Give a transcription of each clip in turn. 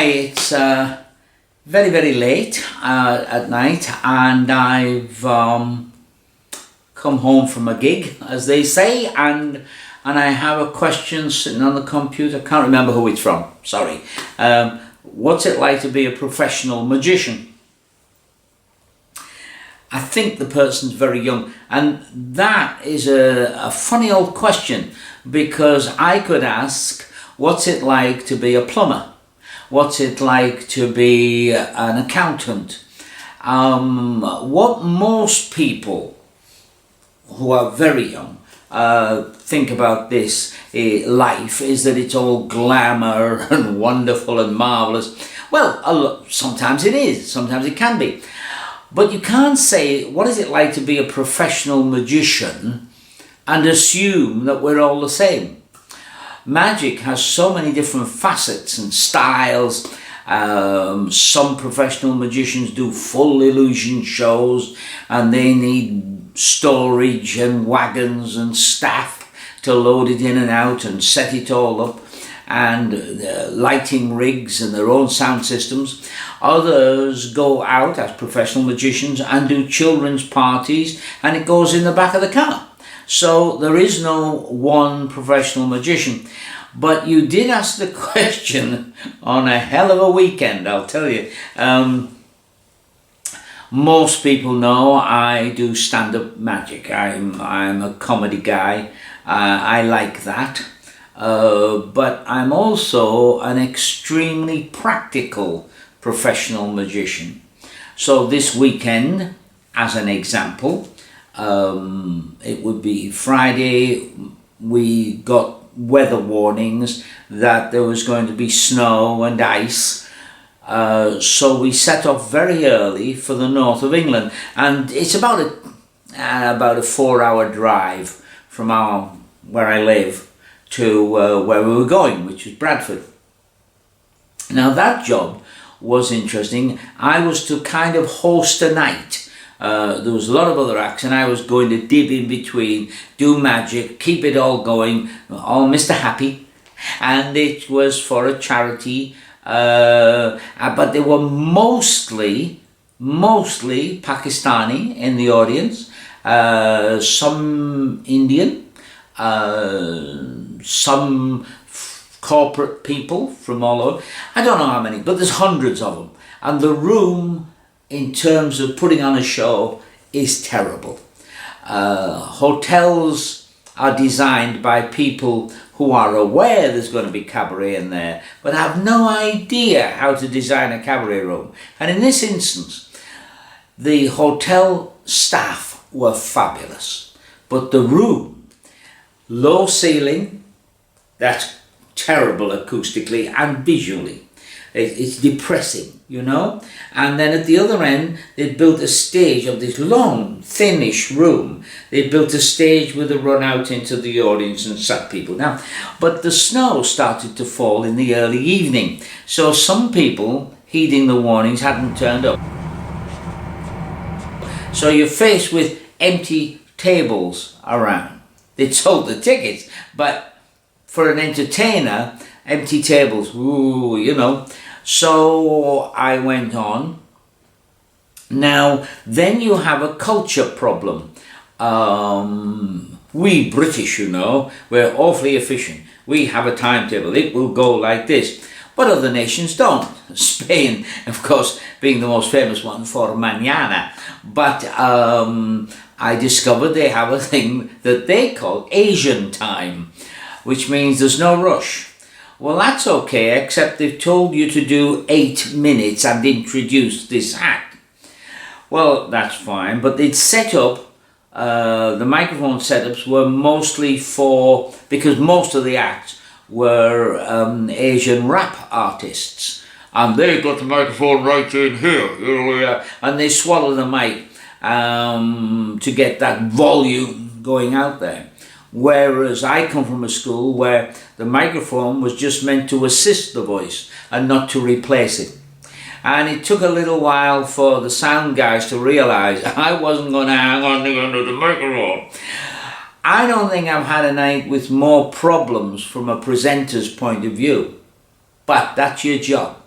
It's very, very late at night, and I've come home from a gig, as they say, and I have a question sitting on the computer. Can't remember who it's from, sorry. What's it like to be a professional magician? I think the person's very young, and that is a funny old question, because I could ask, what's it like to be a plumber? What's it like to be an accountant? What most people who are very young think about this life is that it's all glamour and wonderful and marvellous. Well, sometimes it is, sometimes it can be. But you can't say, what is it like to be a professional magician, and assume that we're all the same. Magic has so many different facets and styles. Some professional magicians do full illusion shows, and they need storage and wagons and staff to load it in and out and set it all up, and lighting rigs and their own sound systems. Others go out as professional magicians and do children's parties, and it goes in the back of the car. So there is no one professional magician. But you did ask the question on a hell of a weekend, I'll tell you. Most people know I do stand-up magic. I'm a comedy guy. I like that. But I'm also an extremely practical professional magician. So this weekend, as an example, it would be Friday. We got weather warnings that there was going to be snow and ice. So we set off very early for the north of England, and it's about a 4-hour drive from where I live to where we were going, which was Bradford. Now that job was interesting. I was to kind of host a night. There was a lot of other acts, and I was going to dip in between, do magic, keep it all going, all Mr. Happy. And it was for a charity, but they were mostly Pakistani in the audience, some Indian, some corporate people from all over. I don't know how many, but there's hundreds of them. And the room, in terms of putting on a show, is terrible. Hotels are designed by people who are aware there's going to be cabaret in there, but have no idea how to design a cabaret room. And in this instance, the hotel staff were fabulous, but the room, low ceiling, that's terrible acoustically and visually. It's depressing, you know. And then at the other end, they built a stage of this long, thinnish room. They built a stage with a run out into the audience and sat people down. But the snow started to fall in the early evening, so some people, heeding the warnings, hadn't turned up. So you're faced with empty tables around. They'd sold the tickets, but for an entertainer, empty tables, ooh, you know. So I went on. Now, then you have a culture problem. We British, you know, we're awfully efficient. We have a timetable. It will go like this. But other nations don't. Spain, of course, being the most famous one for mañana. But I discovered they have a thing that they call Asian time, which means there's no rush. Well, that's okay, except they've told you to do 8 minutes and introduce this act. Well, that's fine, but they'd set up, the microphone setups were mostly for, because most of the acts were Asian rap artists, and they got the microphone right in here, and they swallow the mic to get that volume going out there. Whereas I come from a school where the microphone was just meant to assist the voice and not to replace it. And it took a little while for the sound guys to realise I wasn't going to hang on to the end of the microphone. I don't think I've had a night with more problems from a presenter's point of view, but that's your job.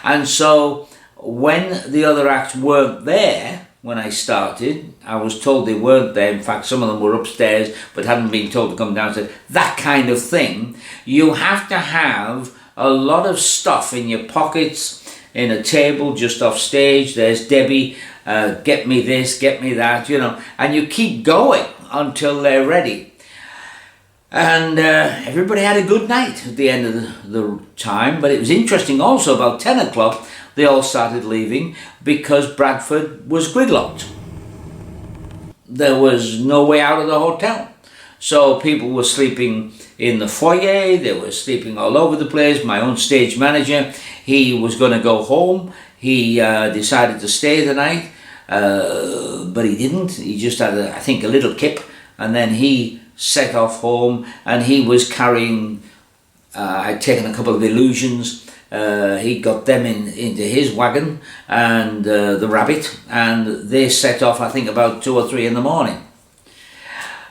And so when the other acts weren't there, when I started, I was told they weren't there. In fact, some of them were upstairs but hadn't been told to come downstairs. That kind of thing. You have to have a lot of stuff in your pockets, in a table just off stage. There's Debbie, get me this, get me that, you know, and you keep going until they're ready. And everybody had a good night at the end of the time. But it was interesting also, about 10 o'clock, they all started leaving because Bradford was gridlocked. There was no way out of the hotel. So people were sleeping in the foyer, they were sleeping all over the place. My own stage manager, he was going to go home. He decided to stay the night, but he didn't. He just had, I think, a little kip, and then he set off home, and he was carrying, I'd taken a couple of illusions. He got them into his wagon and the rabbit, and they set off, I think, about 2 or 3 in the morning.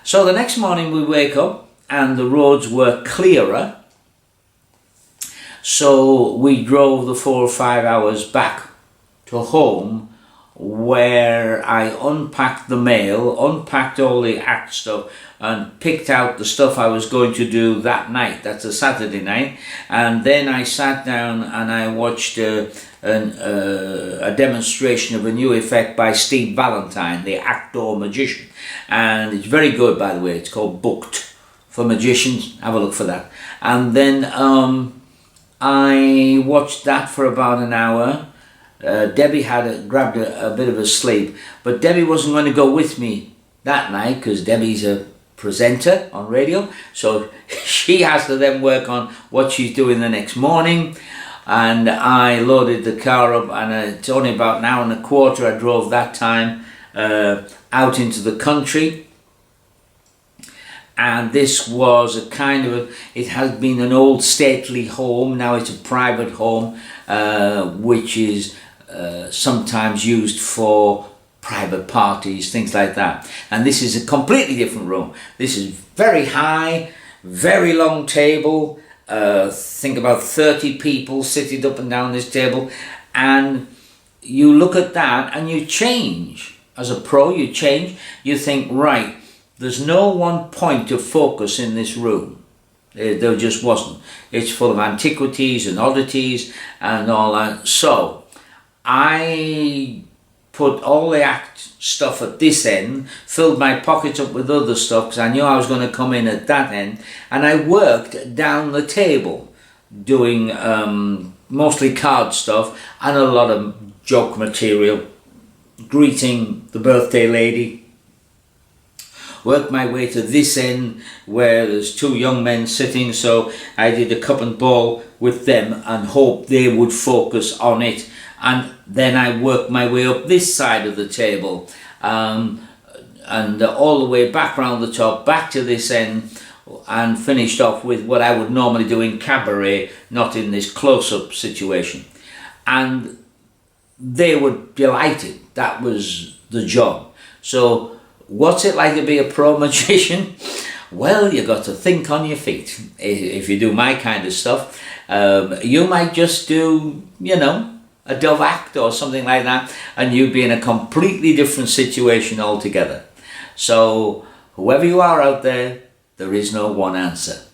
So the next morning we wake up and the roads were clearer, so we drove the 4 or 5 hours back to home, where I unpacked the mail, unpacked all the act stuff, and picked out the stuff I was going to do that night. That's a Saturday night. And then I sat down and I watched a demonstration of a new effect by Steve Valentine, the actor magician. And it's very good, by the way. It's called Booked for Magicians. Have a look for that. And then I watched that for about an hour. Debbie had grabbed a bit of a sleep, but Debbie wasn't going to go with me that night because Debbie's a presenter on radio, so she has to then work on what she's doing the next morning. And I loaded the car up, and it's only about an hour and a quarter I drove that time out into the country. And this was a kind of it has been an old stately home, now it's a private home, which is sometimes used for private parties, things like that. And this is a completely different room. This is very high, very long table, think about 30 people sitting up and down this table, and you look at that and you change. As a pro, you change, you think, right, there's no one point of focus in this room. There just wasn't. It's full of antiquities and oddities and all that. So I put all the act stuff at this end, filled my pockets up with other stuff because I knew I was going to come in at that end, and I worked down the table doing mostly card stuff and a lot of joke material, greeting the birthday lady. Worked my way to this end where there's 2 young men sitting, so I did a cup and ball with them and hoped they would focus on it. And then I worked my way up this side of the table and all the way back round the top, back to this end, and finished off with what I would normally do in cabaret, not in this close-up situation. And they were delighted. That was the job. So what's it like to be a pro magician? Well, you got to think on your feet. If you do my kind of stuff, you might just do, you know, a dove act or something like that, and you'd be in a completely different situation altogether. So whoever you are out there, there is no one answer.